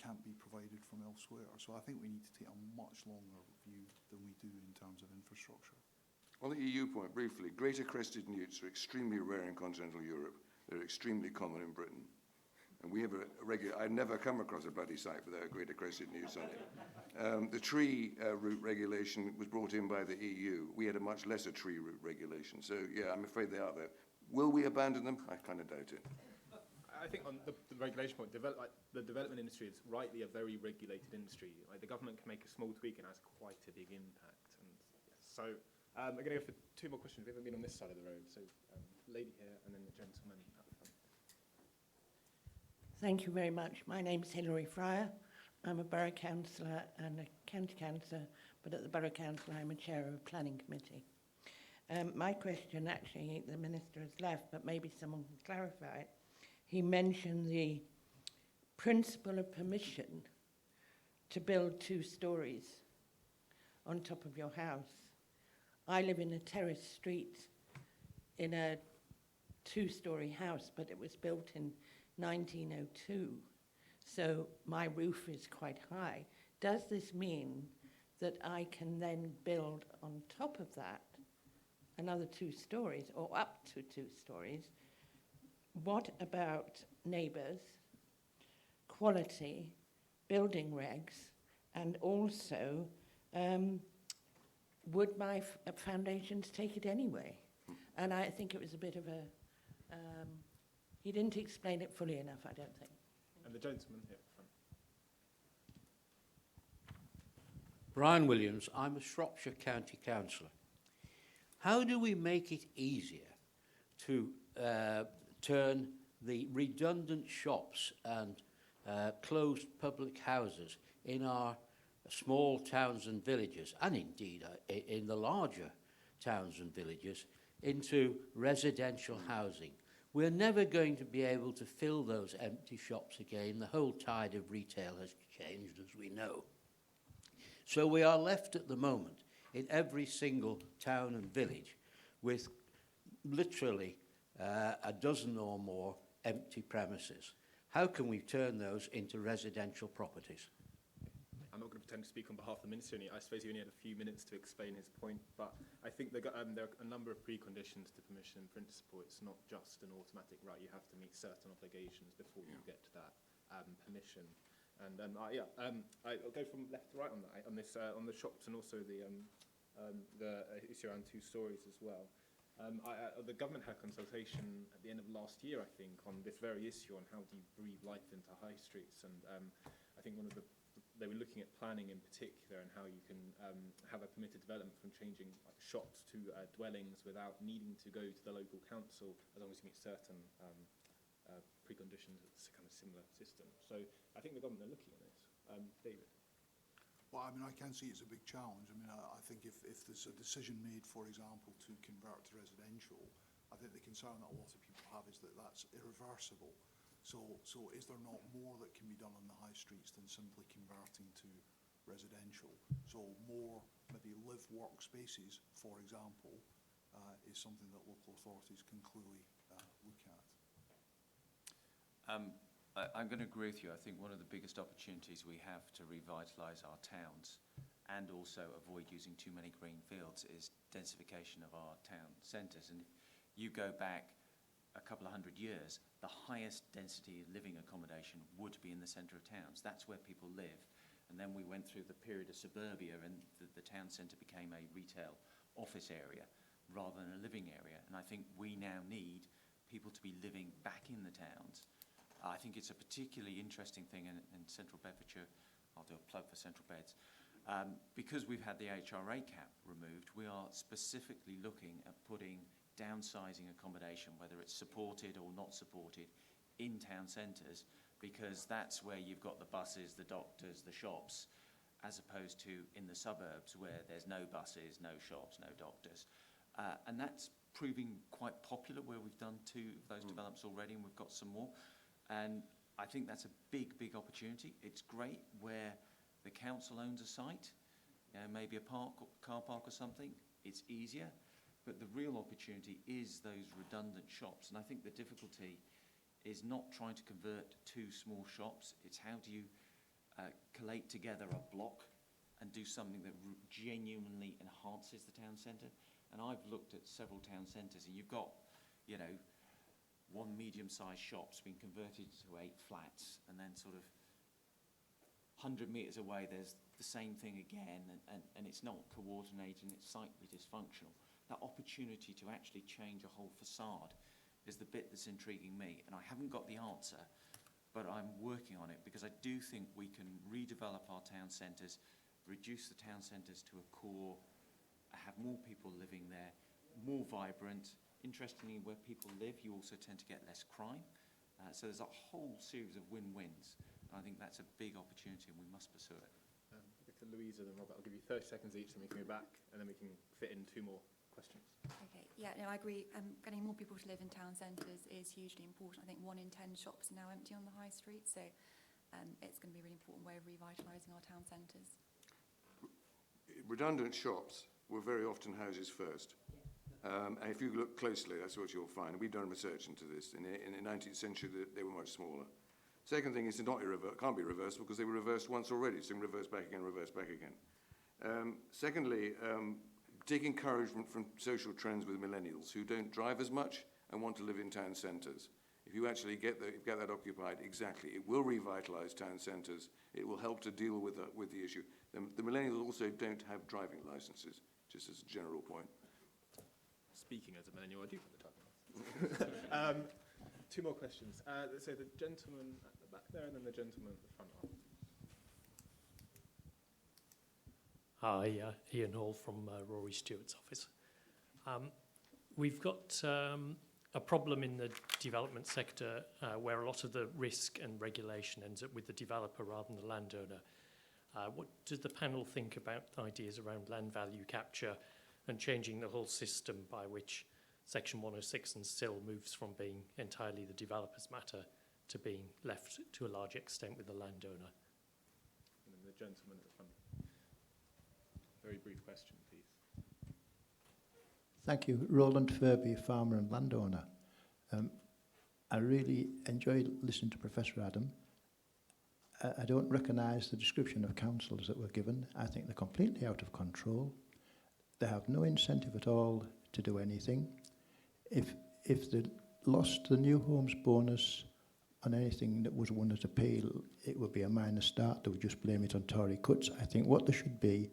can't be provided from elsewhere. So I think we need to take a much longer view than we do in terms of infrastructure. On the EU point, briefly, greater crested newts are extremely rare in continental Europe. They're extremely common in Britain. And we have a regular, I've never come across a bloody site without greater crested newts on it. The tree route regulation was brought in by the EU. We had a much lesser tree route regulation. So, yeah, I'm afraid they are there. Will we abandon them? I kind of doubt it. I think on the regulation point, the development industry is rightly a very regulated industry. Like, the government can make a small tweak and has quite a big impact. And yes, so I'm going to go for two more questions. We haven't been on this side of the road. So lady here and then the gentleman at the front. Thank you very much. My name is Hilary Fryer. I'm a borough councillor and a county councillor, but at the borough council I'm a chair of a planning committee. My question, actually, the minister has left, but maybe someone can clarify it. He mentioned the principle of permission to build 2 stories on top of your house. I live in a terrace street in a 2-story house, but it was built in 1902, so my roof is quite high. Does this mean that I can then build on top of that another 2 stories or up to 2 stories? What about neighbours, quality, building regs, and also would my foundations take it anyway? And I think it was a bit of a, he didn't explain it fully enough, I don't think. And the gentleman here at the front. Brian Williams, I'm a Shropshire County Councillor. How do we make it easier to turn the redundant shops and closed public houses in our small towns and villages, and indeed in the larger towns and villages, into residential housing? We're never going to be able to fill those empty shops again. The whole tide of retail has changed, as we know. So we are left at the moment in every single town and village with literally a dozen or more empty premises. How can we turn those into residential properties? I'm not going to pretend to speak on behalf of the Minister. I suppose he only had a few minutes to explain his point, but I think there are a number of preconditions to permission in principle. It's not just an automatic right. You have to meet certain obligations before you get to that permission. And I'll go from left to right on that, on the shops and also the issue around 2 stories as well. The government had consultation at the end of last year, I think, on this very issue on how do you breathe life into high streets. And I think they were looking at planning in particular and how you can have a permitted development from changing shops to dwellings without needing to go to the local council as long as you meet certain preconditions. It's a kind of similar system. So I think the government are looking at this. David? Well, I mean, I can see it's a big challenge. I mean, I think if there's a decision made, for example, to convert to residential, I think the concern that a lot of people have is that that's irreversible. So is there not more that can be done on the high streets than simply converting to residential? So more maybe live-work spaces, for example, is something that local authorities can clearly look at. I'm going to agree with you. I think one of the biggest opportunities we have to revitalise our towns and also avoid using too many green fields is densification of our town centres. And you go back a couple of hundred years, the highest density of living accommodation would be in the centre of towns. That's where people live. And then we went through the period of suburbia, and the town centre became a retail office area rather than a living area. And I think we now need people to be living back in the towns. I think it's a particularly interesting thing in central Bedfordshire. I'll do a plug for central beds. Because we've had the HRA cap removed, we are specifically looking at putting downsizing accommodation, whether it's supported or not supported, in town centres, because that's where you've got the buses, the doctors, the shops, as opposed to in the suburbs where there's no buses, no shops, no doctors. And that's proving quite popular, where we've done 2 of those developments already, and we've got some more. And I think that's a big, big opportunity. It's great where the council owns a site, maybe a car park or something. It's easier. But the real opportunity is those redundant shops. And I think the difficulty is not trying to convert 2 small shops. It's how do you collate together a block and do something that genuinely enhances the town centre. And I've looked at several town centres, and you've got, 1 medium-sized shop's been converted to 8 flats, and then sort of 100 metres away there's the same thing again, and it's not coordinated, and it's slightly dysfunctional. That opportunity to actually change a whole facade is the bit that's intriguing me, and I haven't got the answer, but I'm working on it, because I do think we can redevelop our town centres, reduce the town centres to a core, have more people living there, more vibrant. Interestingly, where people live, you also tend to get less crime. So there's a whole series of win-wins. I think that's a big opportunity, and we must pursue it. We'll get to Louisa, then Robert. I'll give you 30 seconds each, then we can go back, and then we can fit in 2 more questions. Okay, yeah, no, I agree. Getting more people to live in town centres is hugely important. I think 1 in 10 shops are now empty on the high street, so it's going to be a really important way of revitalising our town centres. Redundant shops were very often houses first. And if you look closely, that's what you'll find. We've done research into this. In the 19th century, they were much smaller. Second thing is, can't be reversed, because they were reversed once already, so reverse back again, reverse back again. Secondly, take encouragement from social trends with millennials who don't drive as much and want to live in town centres. If you actually get that occupied, exactly, it will revitalise town centres. It will help to deal with the issue. The millennials also don't have driving licences, just as a general point. Speaking as a millennial, I do have the driving license. 2 more questions. So the gentleman at the back there, and then the gentleman at the front. Hi, Ian Hall from Rory Stewart's office. We've got a problem in the development sector where a lot of the risk and regulation ends up with the developer rather than the landowner. What does the panel think about ideas around land value capture and changing the whole system by which Section 106 and Cllr moves from being entirely the developer's matter to being left to a large extent with the landowner? And then the gentleman at the front. Very brief question, please. Thank you. Roland Furby, farmer and landowner. I really enjoyed listening to Professor Adam. I don't recognise the description of councils that were given. I think they're completely out of control. They have no incentive at all to do anything. If they lost the new homes bonus on anything that was won at appeal, it would be a minor start. They would just blame it on Tory cuts. I think what there should be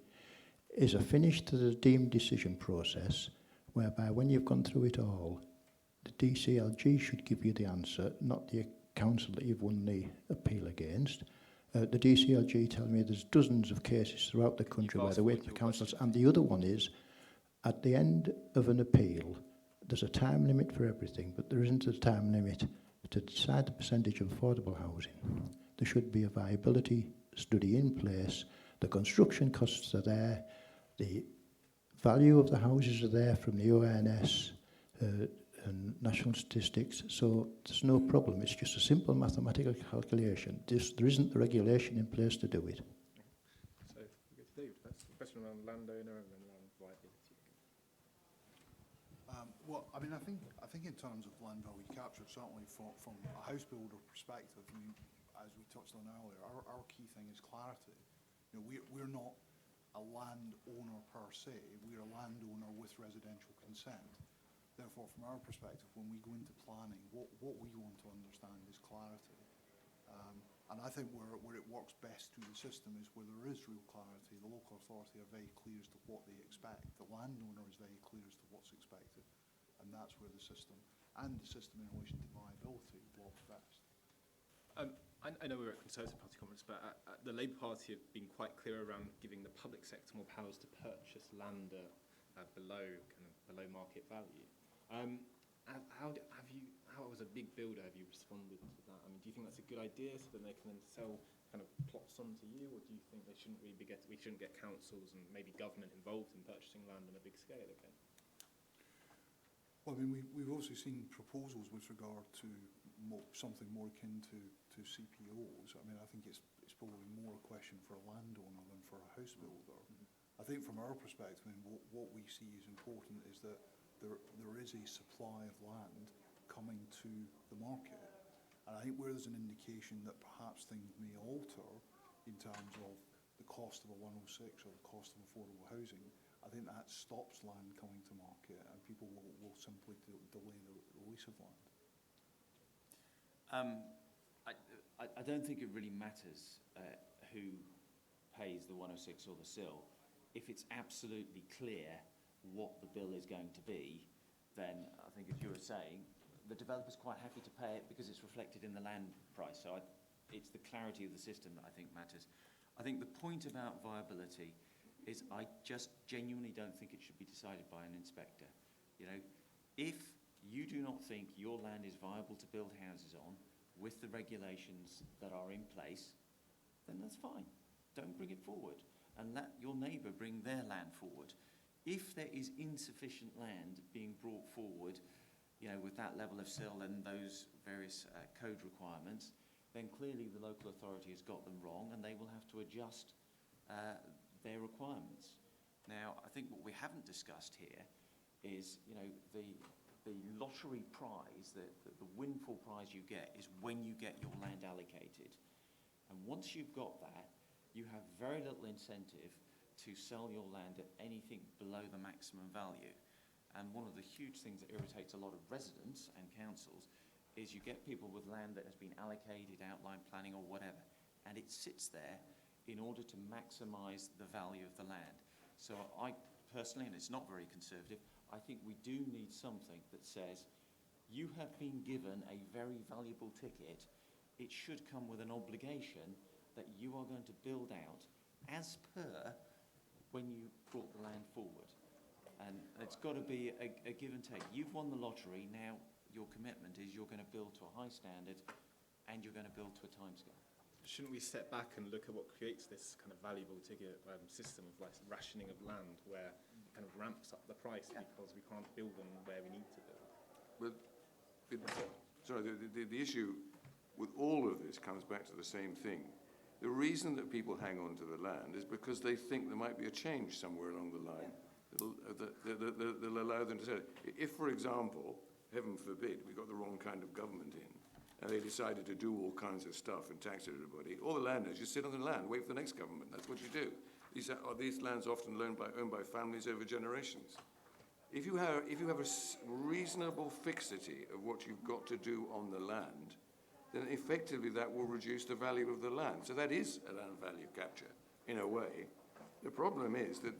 is a finish to the deemed decision process, whereby when you've gone through it all, the DCLG should give you the answer, not the council that you've won the appeal against. The DCLG tell me there's dozens of cases throughout the country where they're waiting for councils. And the other one is, at the end of an appeal, there's a time limit for everything, but there isn't a time limit to decide the percentage of affordable housing. There should be a viability study in place. The construction costs are there. The value of the houses are there from the ONS and national statistics, so there's no problem. It's just a simple mathematical calculation. There isn't the regulation in place to do it. So we go to David. That's the question around landowner and then around viability. Well, I mean, I think in terms of land value capture, certainly from a house builder perspective, I mean, as we touched on earlier, our key thing is clarity. You know, we're not a landowner per se. We're a landowner with residential consent. Therefore, from our perspective, when we go into planning, what we want to understand is clarity. And I think where it works best through the system is where there is real clarity. The local authority are very clear as to what they expect. The landowner is very clear as to what's expected. And that's where the system, and the system in relation to viability, works best. I know we're at Conservative Party conference, but the Labour Party have been quite clear around giving the public sector more powers to purchase land below market value. How as a big builder have you responded to that? I mean, do you think that's a good idea, so then they can then sell kind of plots onto you, or do you think they shouldn't really we shouldn't get councils and maybe government involved in purchasing land on a big scale again? Well, I mean, we've also seen proposals with regard to something more akin to CPOs. I mean, I think it's probably more a question for a landowner than for a house builder. I think from our perspective, I mean, what we see as important is that there is a supply of land coming to the market. And I think where there's an indication that perhaps things may alter in terms of the cost of a 106 or the cost of affordable housing, I think that stops land coming to market and people will simply delay the release of land. I don't think it really matters who pays the 106 or the CIL. If it's absolutely clear what the bill is going to be, then I think, as you were saying, the developer's quite happy to pay it because it's reflected in the land price. So it's the clarity of the system that I think matters. I think the point about viability is I just genuinely don't think it should be decided by an inspector. You know, if you do not think your land is viable to build houses on with the regulations that are in place, then that's fine. Don't bring it forward and let your neighbour bring their land forward. If there is insufficient land being brought forward, you know, with that level of CIL and those various code requirements, then clearly the local authority has got them wrong and they will have to adjust their requirements. Now, I think what we haven't discussed here is, you know, the lottery prize, the windfall prize you get is when you get your land allocated. And once you've got that, you have very little incentive to sell your land at anything below the maximum value. And one of the huge things that irritates a lot of residents and councils is you get people with land that has been allocated, outline planning or whatever, and it sits there in order to maximise the value of the land. So I personally, and it's not very conservative, I think we do need something that says you have been given a very valuable ticket. It should come with an obligation that you are going to build out as per when you brought the land forward. And it's got to be a give and take. You've won the lottery, now your commitment is you're going to build to a high standard and you're going to build to a timescale. Shouldn't we step back and look at what creates this kind of valuable ticket system of like rationing of land where it kind of ramps up the price because we can't build them where we need to build? Well, the issue with all of this comes back to the same thing. The reason that people hang on to the land is because they think there might be a change somewhere along the line that'll allow them to sell it. If, for example, heaven forbid, we got the wrong kind of government in, and they decided to do all kinds of stuff and tax everybody, all the landowners just sit on the land, wait for the next government. That's what you do. These lands often owned by families over generations. If you have a reasonable fixity of what you've got to do on the land, then effectively that will reduce the value of the land. So that is a land value capture, in a way. The problem is that,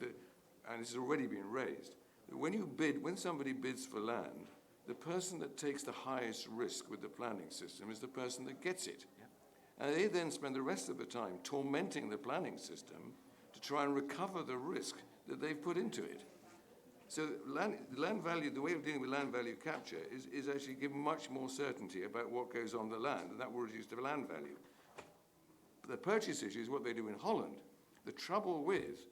and this has already been raised, that when somebody bids for land, the person that takes the highest risk with the planning system is the person that gets it. Yeah. And they then spend the rest of the time tormenting the planning system to try and recover the risk that they've put into it. So land value, the way of dealing with land value capture is actually give much more certainty about what goes on the land, and that will reduce the land value. The purchase issue is what they do in Holland. The trouble with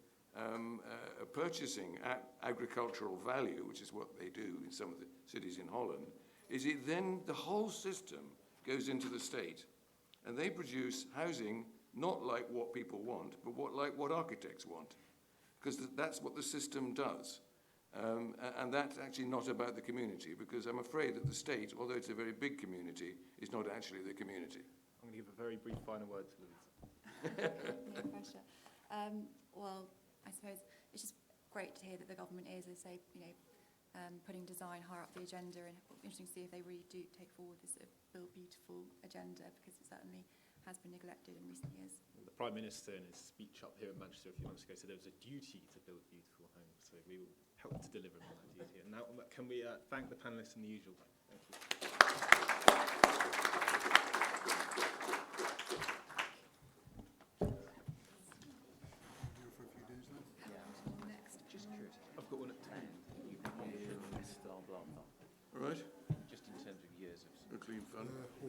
purchasing at agricultural value, which is what they do in some of the cities in Holland, is the whole system goes into the state, and they produce housing not like what people want, but like what architects want, because that's what the system does. And that's actually not about the community, because I'm afraid that the state, although it's a very big community, is not actually the community. I'm going to give a very brief final word to No Louisa. pressure. Well, I suppose it's just great to hear that the government is, as say, you know, putting design higher up the agenda, and it'll be interesting to see if they really do take forward this sort of Build Beautiful agenda, because it certainly has been neglected in recent years. The Prime Minister in his speech up here in Manchester a few months ago said there was a duty to build beautiful homes, so we will help to deliver on that duty. And now, can we thank the panellists in the usual way? Thank you. Just curious. I've got one at 10. All right. Just in terms of years of... A clean fund. So